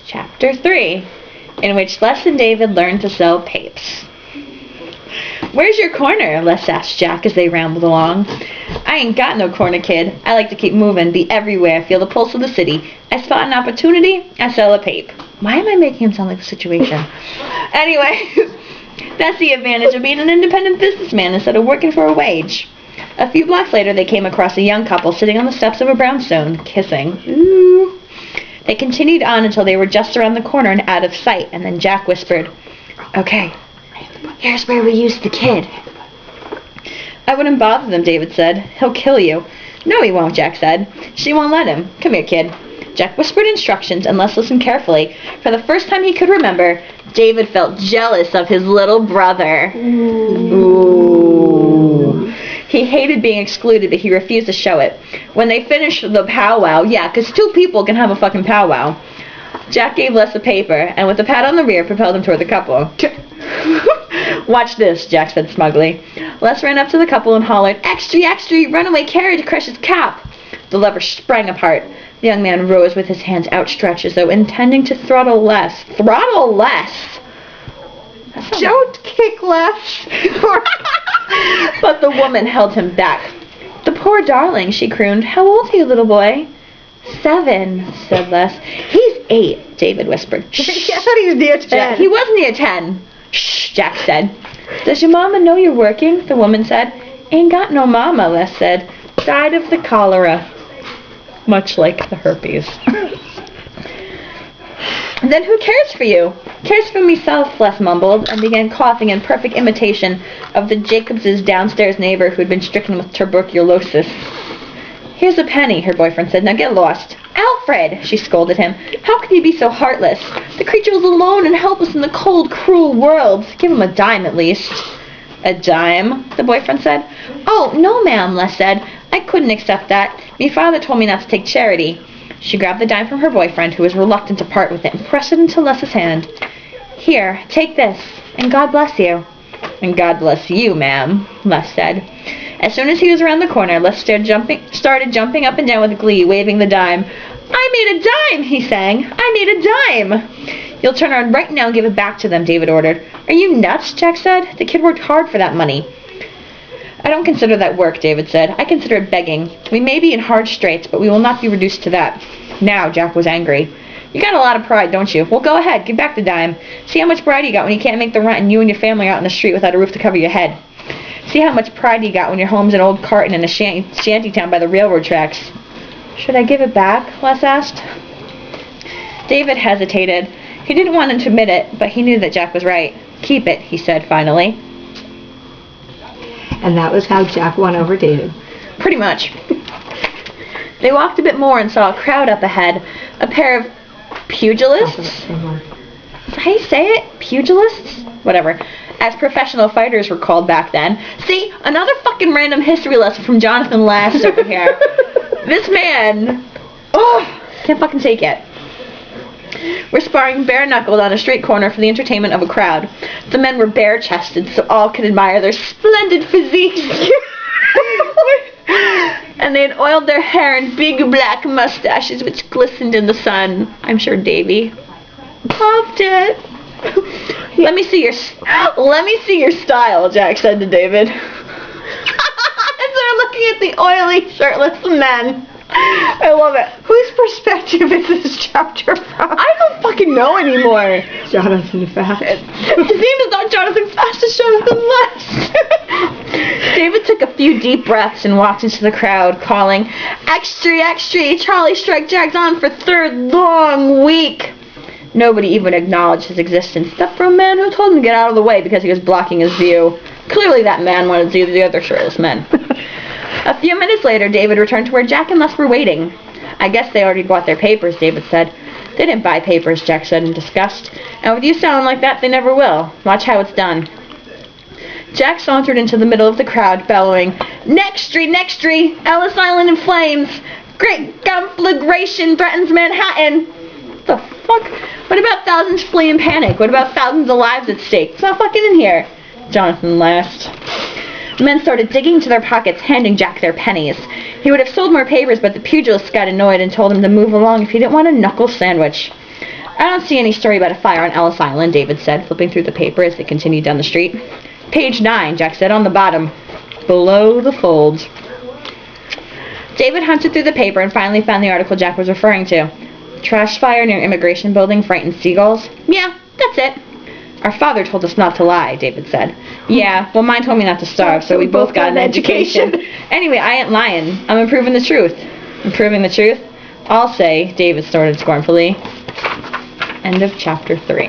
Chapter 3, in which Les and David learn to sell Papes. "Where's your corner?" Les asked Jack as they rambled along. "I ain't got no corner, kid. I like to keep moving, be everywhere, feel the pulse of the city. I spot an opportunity, I sell a Pape." Why am I making him sound like the situation? Anyway, that's the advantage of being an independent businessman instead of working for a wage. A few blocks later, they came across a young couple sitting on the steps of a brownstone, kissing. Ooh. They continued on until they were just around the corner and out of sight, and then Jack whispered, "Okay, here's where we use the kid." "I wouldn't bother them," David said. "He'll kill you." "No, he won't," Jack said. "She won't let him. Come here, kid." Jack whispered instructions, and Les listened carefully. For the first time he could remember, David felt jealous of his little brother. Ooh. He hated being excluded, but he refused to show it. When they finished the powwow, yeah, because 2 people can have a fucking powwow, Jack gave Les a paper, and with a pat on the rear, propelled him toward the couple. "Watch this," Jack said smugly. Les ran up to the couple and hollered, "Extra, extra, runaway carriage crushes cap." The lever sprang apart. The young man rose with his hands outstretched as though intending to throttle Les. Throttle Les? Don't kick Les. But the woman held him back. "The poor darling," she crooned. "How old are you, little boy?" "7, said Les. "He's 8, David whispered. "Shh." I thought he was near 10. He was near 10. "Shh," Jack said. "Does your mama know you're working?" the woman said. "Ain't got no mama," Les said. "Died of the cholera." Much like the herpes. "Then who cares for you?" "Cares for meself," Les mumbled, and began coughing in perfect imitation of the Jacobs' downstairs neighbor who had been stricken with tuberculosis. "Here's a penny," her boyfriend said. "Now get lost." "Alfred!" she scolded him. "How could you be so heartless? The creature was alone and helpless in the cold, cruel world. Give him a dime at least." "A dime?" the boyfriend said. "Oh, no, ma'am," Les said. "I couldn't accept that. Me father told me not to take charity." She grabbed the dime from her boyfriend, who was reluctant to part with it, and pressed it into Les's hand. "Here, take this, and God bless you." "And God bless you, ma'am," Les said. As soon as he was around the corner, Les started jumping up and down with glee, waving the dime. "I made a dime," he sang. "I made a dime." "You'll turn around right now and give it back to them," David ordered. "Are you nuts?" Jack said. "The kid worked hard for that money." "I don't consider that work," David said. "I consider it begging. We may be in hard straits, but we will not be reduced to that." Now Jack was angry. "You got a lot of pride, don't you? Well, go ahead. Give back the dime. See how much pride you got when you can't make the rent and you and your family are out in the street without a roof to cover your head. See how much pride you got when your home's an old carton in a shanty town by the railroad tracks." "Should I give it back?" Les asked. David hesitated. He didn't want to admit it, but he knew that Jack was right. "Keep it," he said finally. And that was how Jack won over David. Pretty much. They walked a bit more and saw a crowd up ahead. A pair of pugilists? How do you say it? Pugilists? Whatever. As professional fighters were called back then. See? Another fucking random history lesson from Jonathan Last over here. This man... Oh! Can't fucking take it. We're sparring bare-knuckled on a street corner for the entertainment of a crowd. The men were bare-chested so all could admire their splendid physiques. And they had oiled their hair in big black mustaches which glistened in the sun. I'm sure Davy loved it. Let me see your style," Jack said to David. As they're looking at the oily, shirtless men. I love it. Whose perspective is this chapter from? I don't fucking know anymore. Jonathan Fast. His name is not Jonathan Fast, it's Jonathan Last. David took a few deep breaths and walked into the crowd, calling, "Extra, extra, Charlie Strike Jack's on for 3rd long week." Nobody even acknowledged his existence, except for a man who told him to get out of the way because he was blocking his view. Clearly that man wanted to see the other shirtless men. A few minutes later, David returned to where Jack and Les were waiting. "I guess they already bought their papers," David said. "They didn't buy papers," Jack said in disgust. "And with you sounding like that, they never will. Watch how it's done." Jack sauntered into the middle of the crowd, bellowing, "Nextry, nextry! Ellis Island in flames! Great conflagration threatens Manhattan!" What the fuck? What about thousands flee in panic? What about thousands of lives at stake? It's not fucking in here. Jonathan laughed. Men started digging into their pockets, handing Jack their pennies. He would have sold more papers, but the pugilist got annoyed and told him to move along if he didn't want a knuckle sandwich. I don't see any story about a fire on Ellis Island, David said, flipping through the paper as they continued down the street. Page 9, Jack said, on the bottom. Below the folds. David hunted through the paper and finally found the article Jack was referring to. Trash fire near immigration building frightened seagulls? Yeah, that's it. Our father told us not to lie, David said. Yeah, well, mine told me not to starve, so we both got an education. Anyway, I ain't lying. I'm improving the truth. Improving the truth? I'll say, David snorted scornfully. End of chapter 3.